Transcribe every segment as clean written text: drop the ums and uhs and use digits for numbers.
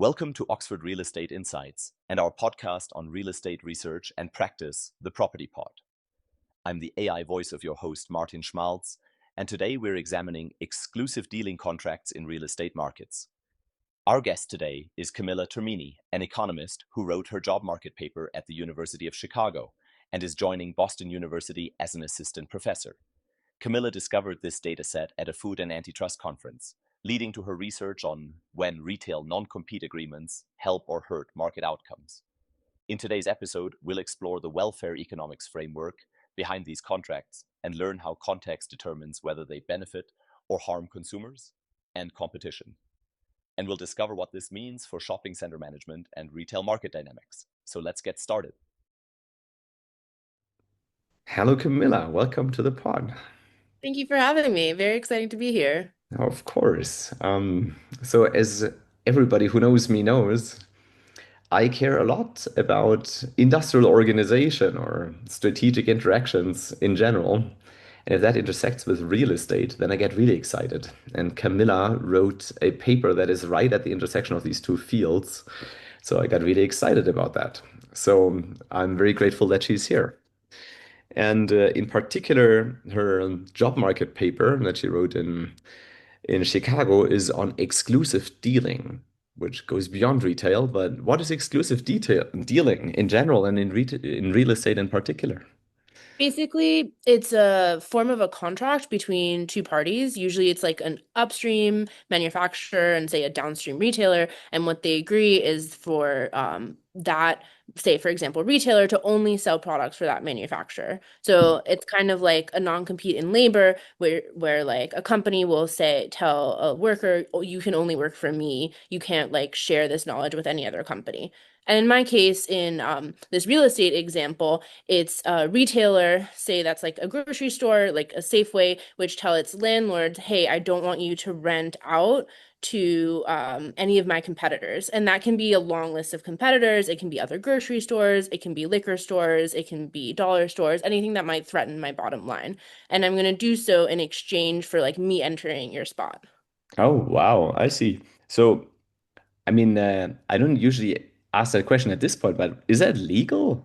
Welcome to Oxford Real Estate Insights and our podcast on real estate research and practice, the Property Pod. I'm the AI voice of your host, Martin Schmalz, and today we're examining exclusive dealing contracts in real estate markets. Our guest today is Camilla Termini, an economist who wrote her job market paper at the University of Chicago and is joining Boston University as an assistant professor. Camilla discovered this dataset at a food and antitrust conference, leading to her research on when retail non-compete agreements help or hurt market outcomes. In today's episode, we'll explore the welfare economics framework behind these contracts and learn how context determines whether they benefit or harm consumers and competition. And we'll discover what this means for shopping center management and retail market dynamics. So let's get started. Hello, Camilla. Welcome to the pod. Thank you for having me. Very exciting to be here. Of course. So, as everybody who knows me knows, I care a lot about industrial organization or strategic interactions in general. And if that intersects with real estate, then I get really excited. And Camilla wrote a paper that is right at the intersection of these two fields. So I got really excited about that. So I'm very grateful that she's here. And in particular, her job market paper that she wrote in Chicago is on exclusive dealing, which goes beyond retail. But what is exclusive detail dealing in general and in real estate in particular? Basically, it's a form of a contract between two parties. Usually, it's like an upstream manufacturer and, say, a downstream retailer. And what they agree is for that, say, for example, retailer to only sell products for that manufacturer. So it's kind of like a non-compete in labor where like a company will tell a worker, oh, you can only work for me. You can't like share this knowledge with any other company. And in my case, in this real estate example, it's a retailer, say that's like a grocery store, like a Safeway, which tell its landlords, hey, I don't want you to rent out to any of my competitors. And that can be a long list of competitors. It can be other grocery stores. It can be liquor stores. It can be dollar stores, anything that might threaten my bottom line. And I'm going to do so in exchange for like me entering your spot. Oh, wow. I see. So, I mean, I don't usually ask that question at this point, but is that legal?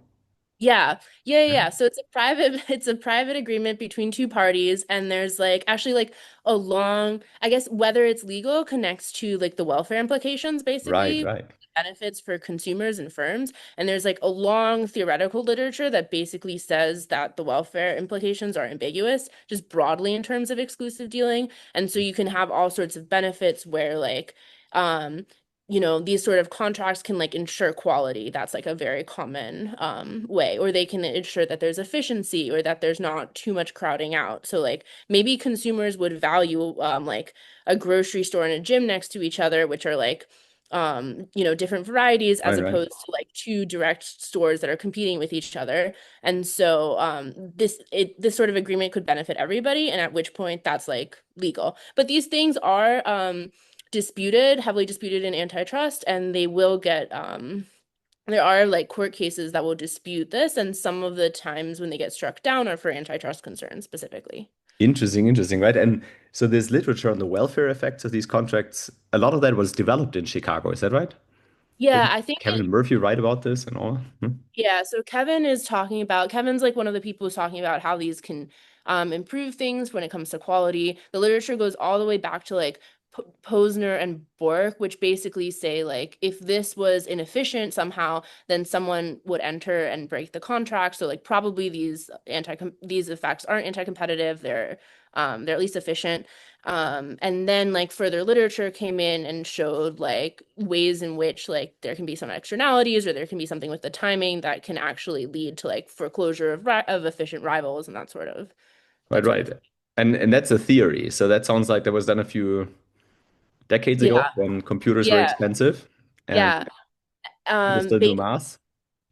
Yeah. So it's a private it's a private agreement between two parties, and there's like actually like a long, I guess whether it's legal connects to like the welfare implications Right, basically, right. benefits for consumers and firms. And there's like a long theoretical literature that basically says that the welfare implications are ambiguous, just broadly in terms of exclusive dealing. And so you can have all sorts of benefits where like um these sort of contracts can like ensure quality. That's like a very common way, or they can ensure that there's efficiency or that there's not too much crowding out. So like maybe consumers would value like a grocery store and a gym next to each other, which are like different varieties as Right, right. opposed to like two direct stores that are competing with each other. And so this sort of agreement could benefit everybody, and at which point that's like legal. But these things are heavily disputed in antitrust, and they will get there are like court cases that will dispute this, and some of the times when they get struck down are for antitrust concerns specifically. Interesting, interesting, right? And so there's literature on the welfare effects of these contracts. A lot of that was developed in Chicago, is that right? Yeah, Didn't I think Kevin Murphy write about this and all? Hmm? yeah, so Kevin's like one of the people who's talking about how these can improve things when it comes to quality. The literature goes all the way back to like Posner and Bork, which basically say like if this was inefficient somehow, then someone would enter and break the contract. So like probably these effects aren't anti-competitive. They're at least efficient. And then like further literature came in and showed like ways in which like there can be some externalities or there can be something with the timing that can actually lead to like foreclosure of efficient rivals and Right, that sort of right. And that's a theory. So that sounds like that was done a few decades ago yeah when computers were yeah expensive and yeah people still ba do math.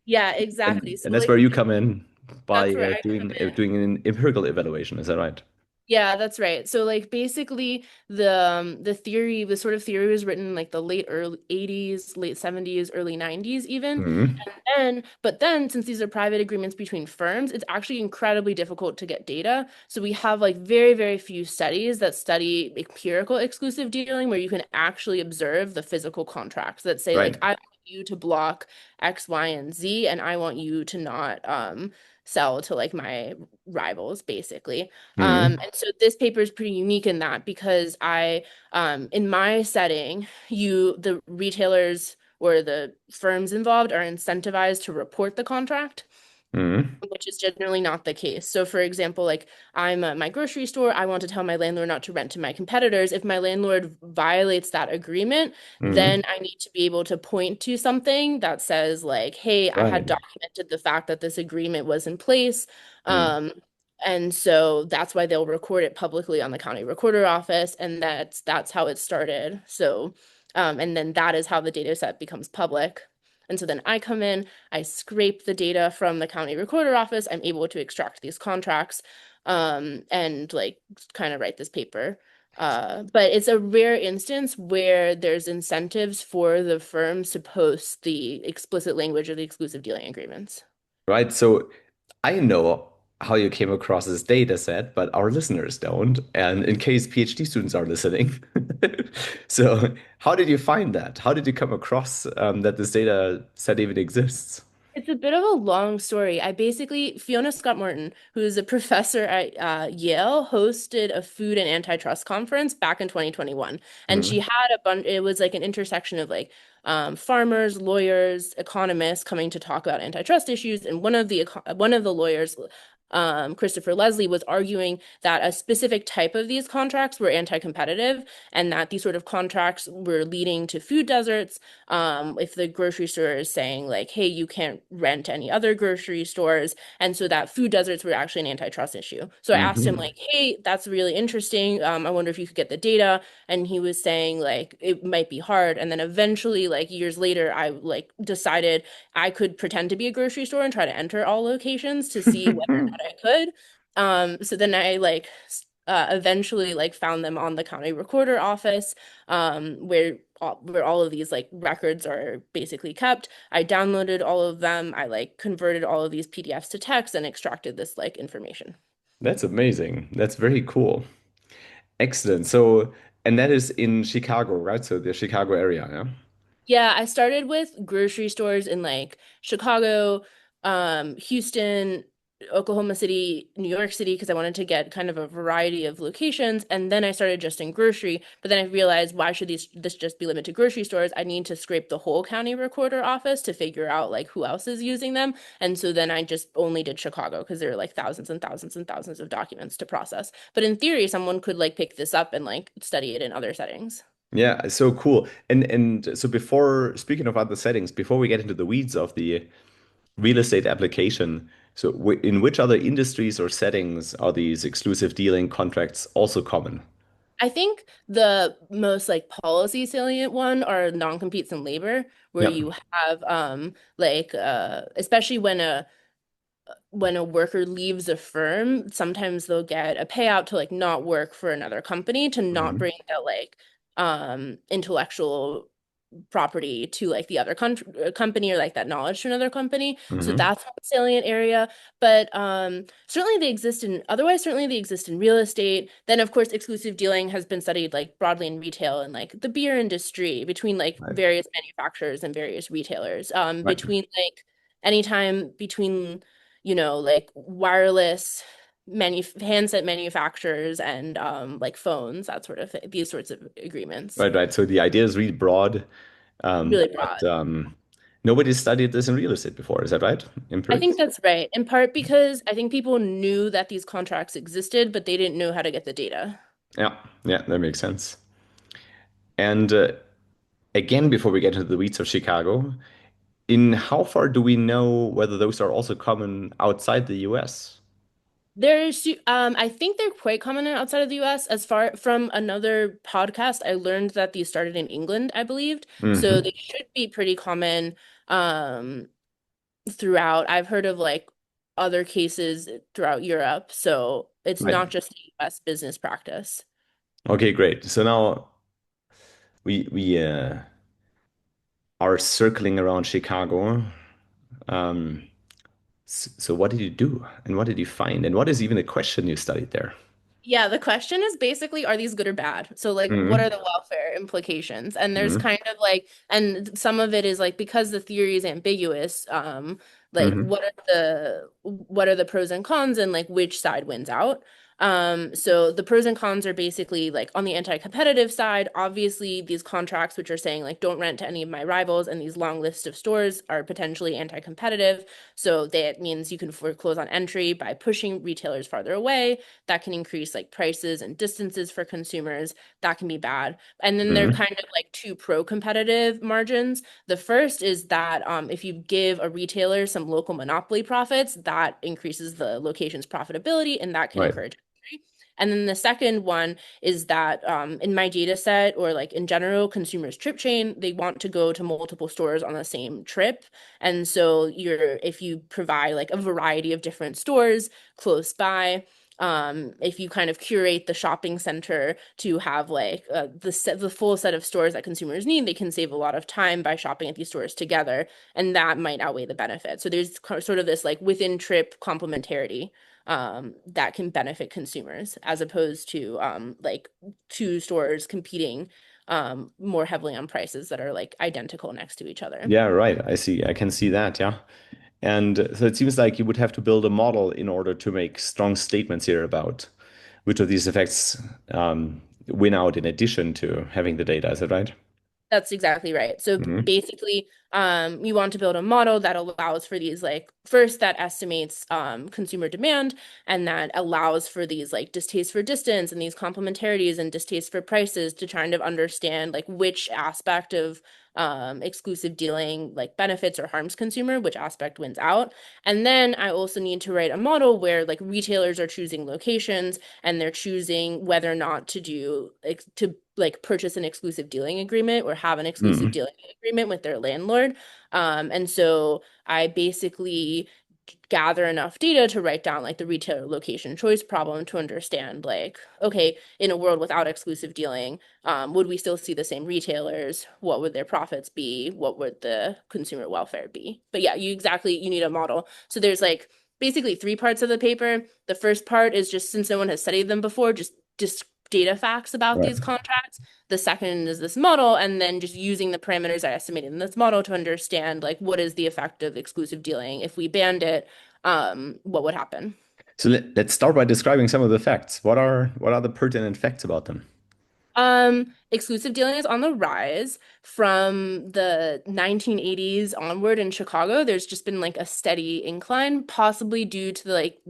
yeah, exactly. And So that's like where you come in by that's where I come doing in. doing an empirical evaluation. Is that right? Yeah, that's right. So like basically the theory, the sort of theory was written in like the late early 80s, late 70s, early 90s even. Hmm. But then since these are private agreements between firms, it's actually incredibly difficult to get data. So we have like very, very few studies that study empirical exclusive dealing where you can actually observe the physical contracts that say like Right. I want you to block X, Y, and Z, and I want you to not sell to like my rivals, basically. Hmm. And so this paper is pretty unique in that because in my setting, the retailers or the firms involved are incentivized to report the contract, Hmm. which is generally not the case. So, for example, like I'm at my grocery store, I want to tell my landlord not to rent to my competitors. If my landlord violates that agreement, then Hmm. I need to be able to point to something that says, like, hey, I had Right. documented the fact that this agreement was in place. Hmm. Um, and so that's why they'll record it publicly on the county recorder office, and that's how it started. So, and then that is how the data set becomes public. And so then I come in, I scrape the data from the county recorder office. I'm able to extract these contracts and like kind of write this paper. But it's a rare instance where there's incentives for the firms to post the explicit language of the exclusive dealing agreements. Right. So I know how you came across this data set, but our listeners don't. And in case PhD students are listening, so how did you find that? How did you come across that this data set even exists? It's a bit of a long story. Fiona Scott Morton, who's a professor at Yale, hosted a food and antitrust conference back in 2021. And she Hmm. had it was like an intersection of like farmers, lawyers, economists coming to talk about antitrust issues. And one of the lawyers, Christopher Leslie, was arguing that a specific type of these contracts were anti-competitive and that these sort of contracts were leading to food deserts if the grocery store is saying like, hey, you can't rent any other grocery stores. And so that food deserts were actually an antitrust issue. So I asked him Hmm. like, hey, that's really interesting. I wonder if you could get the data. And he was saying like, it might be hard. And then eventually, like years later, I like decided I could pretend to be a grocery store and try to enter all locations to see whether or not I could. So then I like eventually like found them on the county recorder office where all of these like records are basically kept. I downloaded all of them. I like converted all of these PDFs to text and extracted this like information. That's amazing. That's very cool. Excellent. So, and that is in Chicago, right? So the Chicago area, yeah? Yeah, I started with grocery stores in like Chicago, Houston, Oklahoma City, New York City, because I wanted to get kind of a variety of locations. And then I started just in grocery. But then I realized why should this just be limited to grocery stores? I need to scrape the whole county recorder office to figure out like who else is using them. And so then I just only did Chicago because there are like thousands and thousands and thousands of documents to process. But in theory, someone could like pick this up and like study it in other settings. Yeah, so cool. And so before speaking of other settings, before we get into the weeds of the real estate application, so w in which other industries or settings are these exclusive dealing contracts also common? I think the most like policy salient one are non-competes in labor, where Yeah. you have especially when a worker leaves a firm, sometimes they'll get a payout to like not work for another company to not Hmm. bring that like intellectual property to like the other company or like that knowledge to another company. So Hmm. that's one salient area. But certainly they exist in real estate. Then of course exclusive dealing has been studied like broadly in retail and like the beer industry between like Right. various manufacturers and various retailers. Right. Between like anytime between like wireless handset manufacturers and like phones, that sort of thing, these sorts of agreements. Right. Right. So the idea is really broad, Really but broad. nobody studied this in real estate before. Is that right? I think Empirics? that's right. In part because I think people knew that these contracts existed, but they didn't know how to get the data. Yeah. Yeah, that makes sense. And again, before we get into the weeds of Chicago, in how far do we know whether those are also common outside the US? I think they're quite common outside of the US. As far from another podcast, I learned that these started in England, I believed. So Hmm. they should be pretty common throughout. I've heard of like other cases throughout Europe. So it's Right. not just a US business practice. Okay, great. So now we are circling around Chicago. Um, so what did you do, and what did you find, and what is even the question you studied there? Yeah, the question is basically, are these good or bad? So, like, what are Hmm. the welfare implications? And there's Hmm. kind of like, and some of it is like because the theory is ambiguous, like Hmm. what are the pros and cons and like which side wins out? So the pros and cons are basically like on the anti-competitive side, obviously these contracts which are saying like don't rent to any of my rivals and these long list of stores are potentially anti-competitive. So that means you can foreclose on entry by pushing retailers farther away. That can increase like prices and distances for consumers. That can be bad. And then they're Hmm. kind of like two pro-competitive margins. The first is that if you give a retailer some local monopoly profits, that increases the location's profitability and that can Right. encourage entry. And then the second one is that in my data set or like in general, consumers trip chain, they want to go to multiple stores on the same trip. And so if you provide like a variety of different stores close by, if you kind of curate the shopping center to have like the full set of stores that consumers need, they can save a lot of time by shopping at these stores together, and that might outweigh the benefit. So there's sort of this like within trip complementarity that can benefit consumers as opposed to like two stores competing more heavily on prices that are like identical next to each other. Yeah, right. I see. I can see that. Yeah. And so it seems like you would have to build a model in order to make strong statements here about which of these effects win out in addition to having the data. Is that right? That's exactly right. So Hmm. basically, you want to build a model that allows for these like first that estimates consumer demand and that allows for these like distaste for distance and these complementarities and distaste for prices to kind of understand like which aspect of exclusive dealing like benefits or harms consumer, which aspect wins out. And then I also need to write a model where like retailers are choosing locations and they're choosing whether or not to do like to like purchase an exclusive dealing agreement or have an exclusive Hmm. dealing agreement with their landlord. And so I basically gather enough data to write down like the retailer location choice problem to understand like, okay, in a world without exclusive dealing, would we still see the same retailers? What would their profits be? What would the consumer welfare be? But yeah, you need a model. So there's like basically three parts of the paper. The first part is just since no one has studied them before, just data facts about Right. these contracts. The second is this model, and then just using the parameters I estimated in this model to understand like what is the effect of exclusive dealing. If we banned it, what would happen? So let's start by describing some of the facts. What are the pertinent facts about them? Exclusive dealing is on the rise from the 1980s onward in Chicago. There's just been like a steady incline, possibly due to like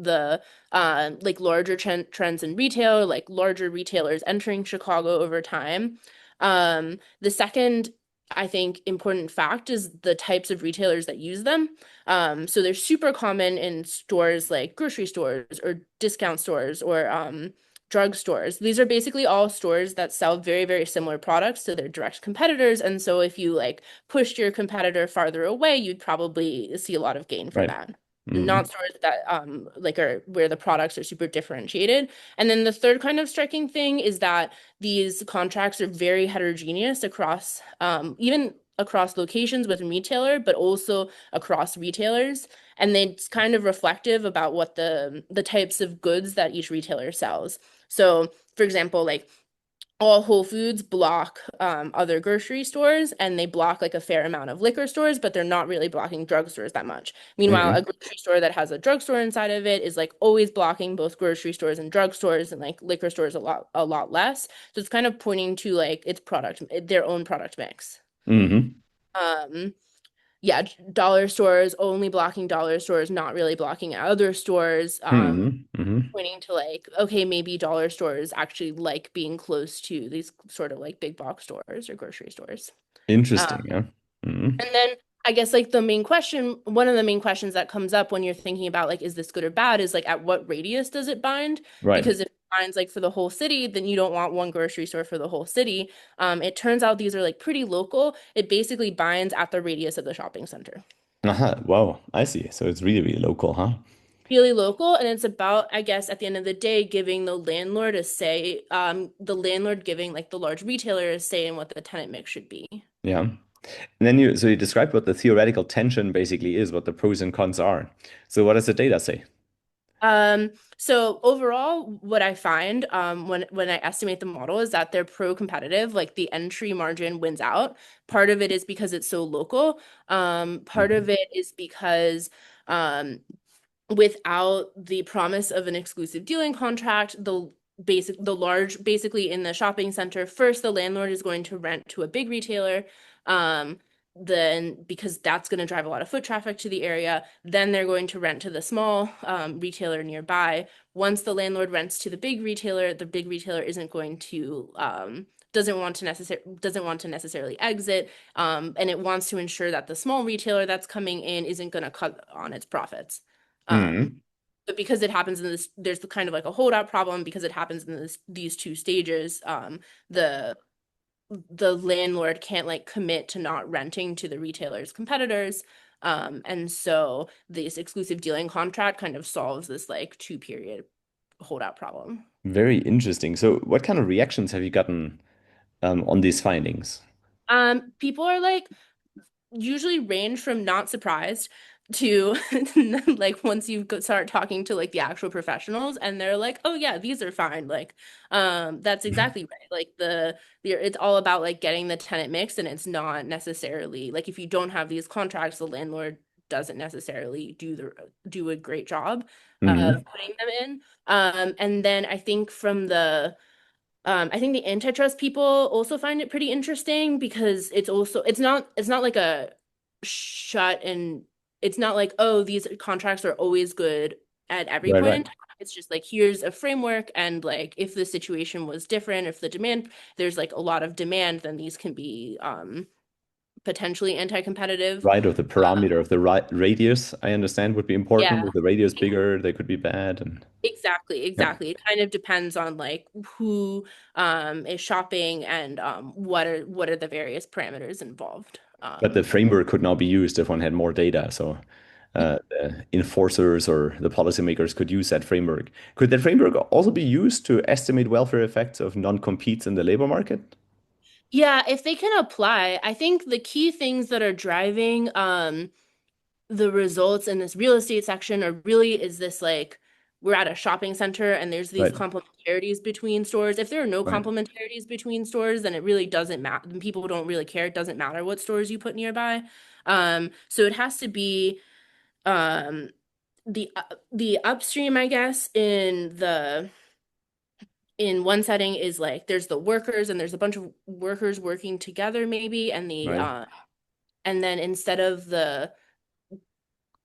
larger trends in retail, like larger retailers entering Chicago over time. The second, I think, important fact is the types of retailers that use them. So they're super common in stores like grocery stores or discount stores or drugstores. These are basically all stores that sell very, very similar products to their direct competitors. And so if you like pushed your competitor farther away, you'd probably see a lot of gain for Right. that. Hmm. Not stores that like are where the products are super differentiated. And then the third kind of striking thing is that these contracts are very heterogeneous across even across locations with a retailer, but also across retailers. And it's kind of reflective about what the types of goods that each retailer sells. So, for example, like all Whole Foods block other grocery stores and they block like a fair amount of liquor stores, but they're not really blocking drugstores that much. Meanwhile, a Hmm. grocery store that has a drugstore inside of it is like always blocking both grocery stores and drugstores and like liquor stores a lot less. So it's kind of pointing to like its product, their own product mix. Hmm. Um, yeah, dollar stores only blocking dollar stores, not really blocking other stores. Hmm. Hmm. Pointing to like, okay, maybe dollar stores actually like being close to these sort of like big box stores or grocery stores. Um, Interesting. Yeah. Hmm. and then I guess like one of the main questions that comes up when you're thinking about like, is this good or bad, is like, at what radius does it bind? Right. Because if it binds like for the whole city, then you don't want one grocery store for the whole city. It turns out these are like pretty local. It basically binds at the radius of the shopping center. Wow. I see. So it's really, really local, huh? really local, and it's about, I guess, at the end of the day, giving the landlord a say, the landlord giving like the large retailer a say in what the tenant mix should be. Yeah. And then you described what the theoretical tension basically is, what the pros and cons are. So what does the data say? So overall, what I find when I estimate the model is that they're pro-competitive, like the entry margin wins out. Part of it is because it's so local. Part Mhm. of it is because um, without the promise of an exclusive dealing contract, the large basically in the shopping center, first the landlord is going to rent to a big retailer. Um, then because that's going to drive a lot of foot traffic to the area, then they're going to rent to the small retailer nearby. Once the landlord rents to the big retailer isn't going to doesn't want to necessarily exit, and it wants to ensure that the small retailer that's coming in isn't going to cut on its profits. Um, Mhm. but because it happens in this, there's the kind of like a holdout problem because it happens in these two stages. The the landlord can't like commit to not renting to the retailer's competitors. And so this exclusive dealing contract kind of solves this like 2 period holdout problem. Very interesting. So what kind of reactions have you gotten on these findings? People are like usually range from not surprised to like once you start talking to like the actual professionals and they're like, oh yeah, these are fine, like that's Mhm. exactly right, like it's all about like getting the tenant mix, and it's not necessarily like if you don't have these contracts, the landlord doesn't necessarily do a great job of Mhm. putting them in. And then I think the antitrust people also find it pretty interesting because it's not like a shut and it's not like, oh, these contracts are always good at every Right, point right. in time. It's just like here's a framework, and like if the situation was different, if there's like a lot of demand, then these can be potentially anti-competitive. Right, of the Uh, parameter of the radius, I understand would be important. yeah. If the radius bigger, they could be bad. And Exactly, yeah. exactly. It kind of depends on like who is shopping and what are the various parameters involved. But the framework could now be used if one had more data. So the enforcers or the policymakers could use that framework. Could that framework also be used to estimate welfare effects of non-competes in the labor market? Yeah, if they can apply, I think the key things that are driving the results in this real estate section are really is this like we're at a shopping center and there's these Right, complementarities between stores. If there are no right. complementarities between stores, then it really doesn't matter. People don't really care. It doesn't matter what stores you put nearby. So it has to be um the upstream, I guess, in one setting is like there's the workers and there's a bunch of workers working together maybe, Right. and then instead of the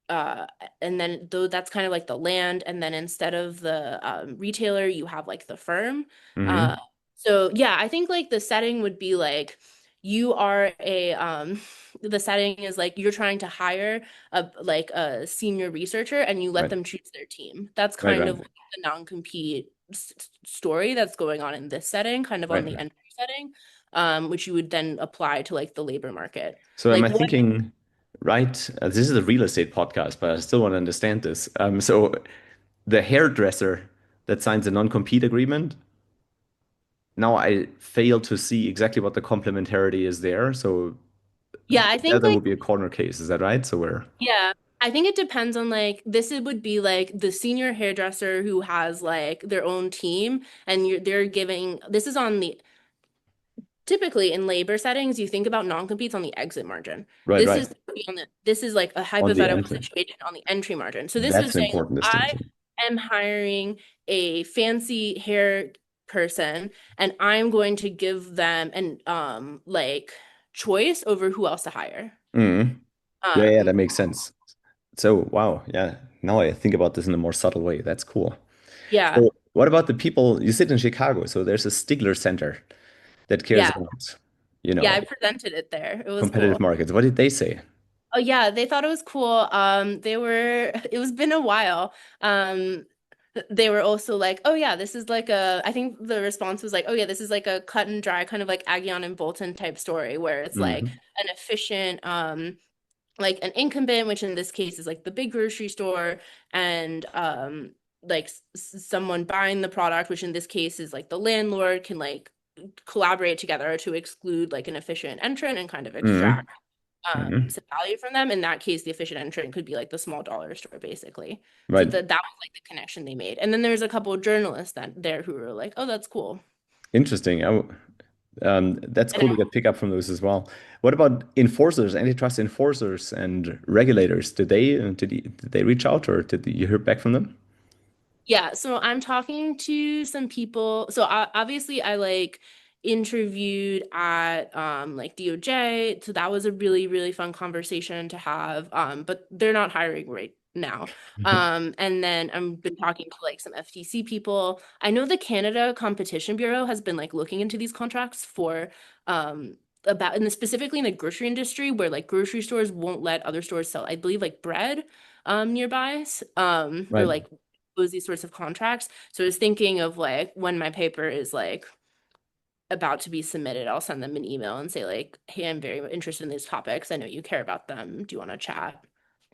uh and then though that's kind of like the land, and then instead of the retailer you have like the firm. uh Hmm. so yeah, I think like the setting would be like you are a the setting is like you're trying to hire a senior researcher and you let Right, them choose their team. That's right, kind right, of like the non-compete story that's going on in this setting, kind of on right. the entry setting, which you would then apply to like the labor market. So am Like I what thinking, right? This is a real estate podcast, but I still want to understand this. So the hairdresser that signs a non-compete agreement, now I fail to see exactly what the complementarity is there. So Yeah, I think that like would be a corner case. Is that right? So we're yeah, I think it depends on like would be like the senior hairdresser who has like their own team, and they're giving this is on the typically in labor settings you think about non-competes on the exit margin. right, This right. is this is like a On the hypothetical entry. situation on the entry margin. So this That's is an saying important I distinction. am hiring a fancy hair person and I'm going to give them an like choice over who else to hire. Mm. Yeah, yeah, Um that makes sense. So, wow, yeah. Now I think about this in a more subtle way. That's cool. yeah. So, what about the people? You sit in Chicago, so there's a Stigler Center that cares Yeah. about, Yeah, I presented it there. It was competitive cool. markets. What did they say? Oh yeah, they thought it was cool. It was been a while. They were also like, oh yeah, this is like I think the response was like, oh yeah, this is like a cut and dry kind of like Aggion and Bolton type story where it's like Hmm. an efficient like an incumbent, which in this case is like the big grocery store, and like someone buying the product, which in this case is like the landlord can like collaborate together to exclude like an efficient entrant and kind of Hmm. extract Hmm. some value from them. In that case, the efficient entrant could be like the small dollar store, basically. So Right. that was like the connection they made. And then there's a couple of journalists that there who were like, oh, that's cool. Interesting. That's And cool to get pick up from those as well. What about enforcers, antitrust enforcers and regulators? Did they reach out, or did you hear back from them? yeah, so I'm talking to some people. So obviously I like interviewed at like DOJ. So that was a really, really fun conversation to have. But they're not hiring right now. And then I've been talking to like some FTC people. I know the Canada Competition Bureau has been like looking into these contracts for about and specifically in the grocery industry where like grocery stores won't let other stores sell, I believe like bread nearby or Right. like these sorts of contracts. So I was thinking of like when my paper is like about to be submitted, I'll send them an email and say like, hey, I'm very interested in these topics. I know you care about them. Do you want to chat?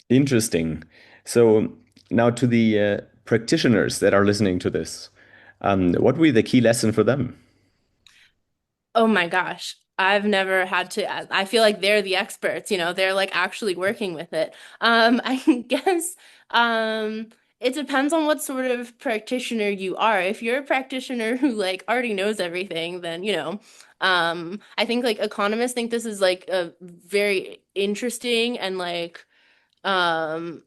Interesting. So now to the practitioners that are listening to this, what would be the key lesson for them? Oh my gosh. I've never had to, I feel like they're the experts, they're like actually working with it. I guess it depends on what sort of practitioner you are. If you're a practitioner who like already knows everything, then, I think like economists think this is like a very interesting and like um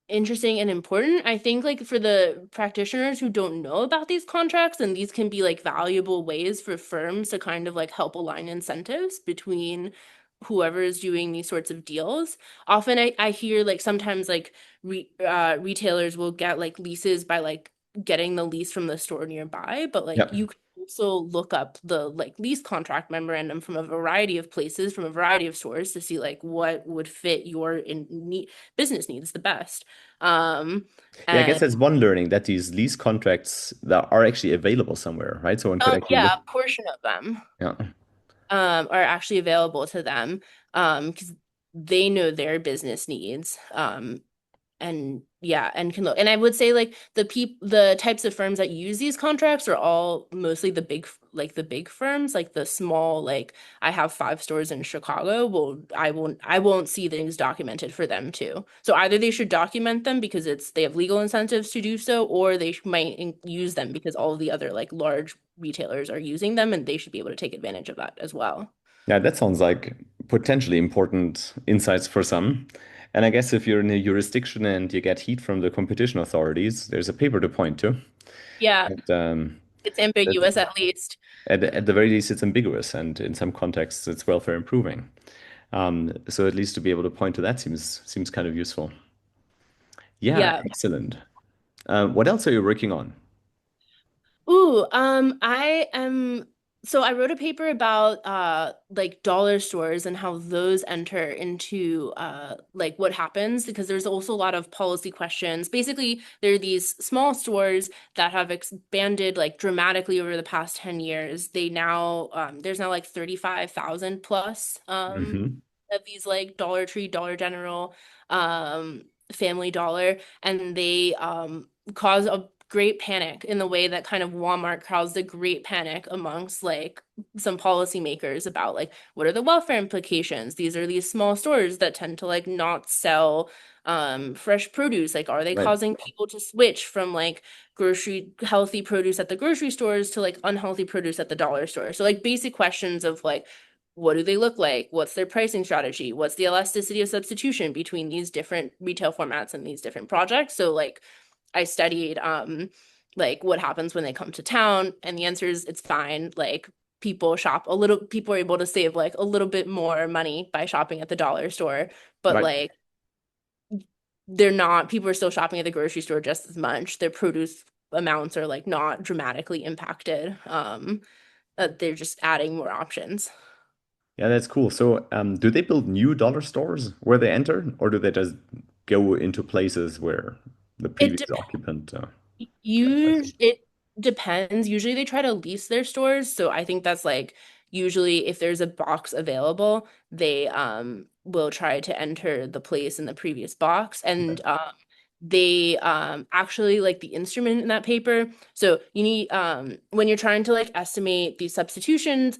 interesting and important. I think like for the practitioners who don't know about these contracts, and these can be like valuable ways for firms to kind of like help align incentives between whoever is doing these sorts of deals. Often I hear like sometimes like retailers will get like leases by like getting the lease from the store nearby, but like Yeah. you can also look up the like lease contract memorandum from a variety of places, from a variety of stores to see like what would fit your business needs the best. Um, Yeah, I guess and that's one learning that these lease contracts that are actually available somewhere, right? So one could actually yeah, look. a portion of them Yeah. are actually available to them because they know their business needs. And yeah, and can look. And I would say like the types of firms that use these contracts are all mostly the big firms, like the small, like I have 5 stores in Chicago. Well, I won't see things documented for them too. So either they should document them because they have legal incentives to do so, or they might use them because all of the other like large retailers are using them and they should be able to take advantage of that as well. Yeah, that sounds like potentially important insights for some. And I guess if you're in a jurisdiction and you get heat from the competition authorities, there's a paper to point to. Yeah, And it's that ambiguous at least. at the very least, it's ambiguous, and in some contexts, it's welfare improving. So at least to be able to point to that seems kind of useful. Yeah, Yeah. excellent. What else are you working on? Ooh, so I wrote a paper about like dollar stores and how those enter into like what happens because there's also a lot of policy questions. Basically, there are these small stores that have expanded like dramatically over the past 10 years. There's now like 35,000 plus Hmm. of these like Dollar Tree, Dollar General, Family Dollar, and they cause a great panic in the way that kind of Walmart caused a great panic amongst like some policymakers about like what are the welfare implications? These are these small stores that tend to like not sell fresh produce. Like, are they Right. causing people to switch from like grocery healthy produce at the grocery stores to like unhealthy produce at the dollar store? So like basic questions of like what do they look like? What's their pricing strategy? What's the elasticity of substitution between these different retail formats and these different projects? So like I studied like what happens when they come to town, and the answer is it's fine. Like people are able to save like a little bit more money by shopping at the dollar store, but Right. like they're not people are still shopping at the grocery store just as much. Their produce amounts are like not dramatically impacted. They're just adding more options. Yeah, that's cool. So, do they build new dollar stores where they enter, or do they just go into places where the It previous depends. occupant had Usually, presence? it depends. Usually they try to lease their stores, so I think that's like usually if there's a box available, they will try to enter the place in the previous box, and they actually like the instrument in that paper. So you need when you're trying to like estimate these substitutions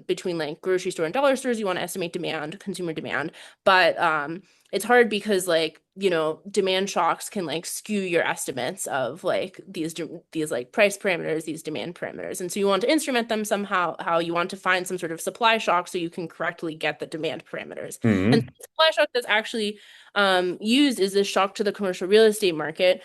between like grocery store and dollar stores, you want to estimate demand, consumer demand. But it's hard because like, demand shocks can like skew your estimates of like these like price parameters, these demand parameters. And so you want to instrument them somehow, how you want to find some sort of supply shock so you can correctly get the demand parameters. And Mhm. supply shock that's actually used is this shock to the commercial real estate market.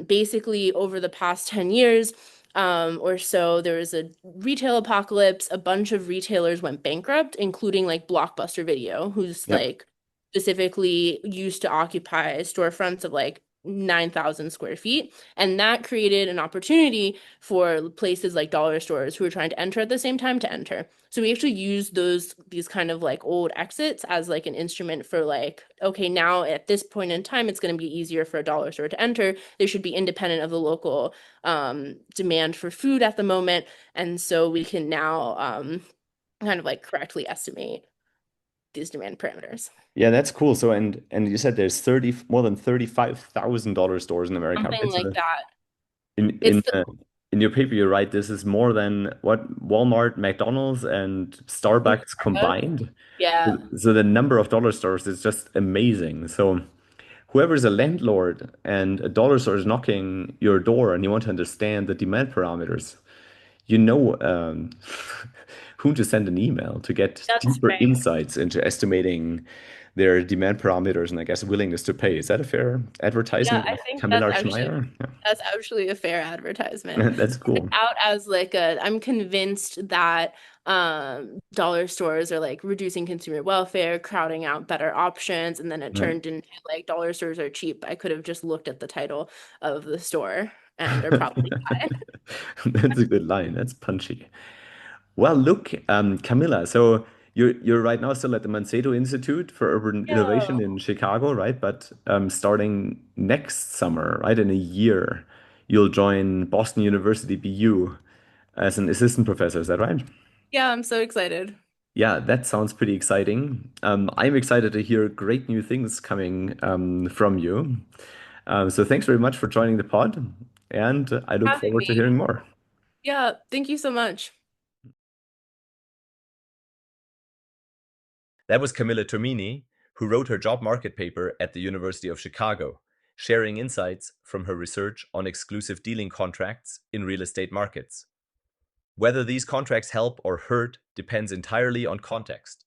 Basically, over the past 10 years or so, there was a retail apocalypse. A bunch of retailers went bankrupt, including like Blockbuster Video, who's Yep. like specifically used to occupy storefronts of like 9,000 square feet. And that created an opportunity for places like dollar stores who were trying to enter at the same time to enter. So we actually use these kind of like old exits as like an instrument for like, okay, now at this point in time, it's going to be easier for a dollar store to enter. They should be independent of the local demand for food at the moment. And so we can now kind of like correctly estimate these demand parameters. Yeah, that's cool. So and you said there's 30 more than $35,000 stores in America, Something right? like So that. in It's in uh, in your paper you write this is more than what Walmart, McDonald's, and Starbucks Starbucks. combined. Yeah. So the number of dollar stores is just amazing. So whoever is a landlord and a dollar store is knocking your door and you want to understand the demand parameters, you know whom to send an email to get That's deeper right. insights into estimating their demand parameters and I guess willingness to pay. Is that a fair Yeah, advertisement I of think Camilla Schneier? that's actually a fair advertisement. Yeah. That's Started cool. out as like I'm convinced that dollar stores are like reducing consumer welfare, crowding out better options, and then it Yeah. turned into like dollar stores are cheap. I could have just looked at the title of the store and are probably fine. That's a good line. That's punchy. Well, look, Camilla, so you're right now still at the Mancedo Institute for Urban Yeah. Innovation in Chicago, right? But starting next summer, right, in a year, you'll join Boston University BU as an assistant professor. Is that right? Yeah, I'm so excited. Yeah, that sounds pretty exciting. I'm excited to hear great new things coming from you. So thanks very much for joining the pod, and I look Having forward to me. hearing more. Yeah, thank you so much. That was Camilla Termini, who wrote her job market paper at the University of Chicago, sharing insights from her research on exclusive dealing contracts in real estate markets. Whether these contracts help or hurt depends entirely on context.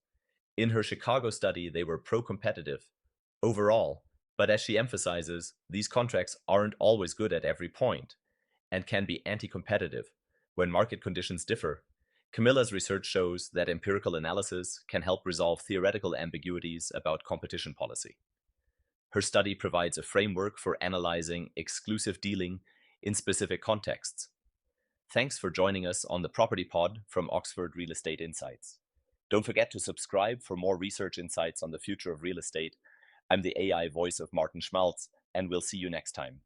In her Chicago study, they were pro-competitive overall, but as she emphasizes, these contracts aren't always good at every point and can be anti-competitive when market conditions differ. Camilla's research shows that empirical analysis can help resolve theoretical ambiguities about competition policy. Her study provides a framework for analyzing exclusive dealing in specific contexts. Thanks for joining us on the Property Pod from Oxford Real Estate Insights. Don't forget to subscribe for more research insights on the future of real estate. I'm the AI voice of Martin Schmalz, and we'll see you next time.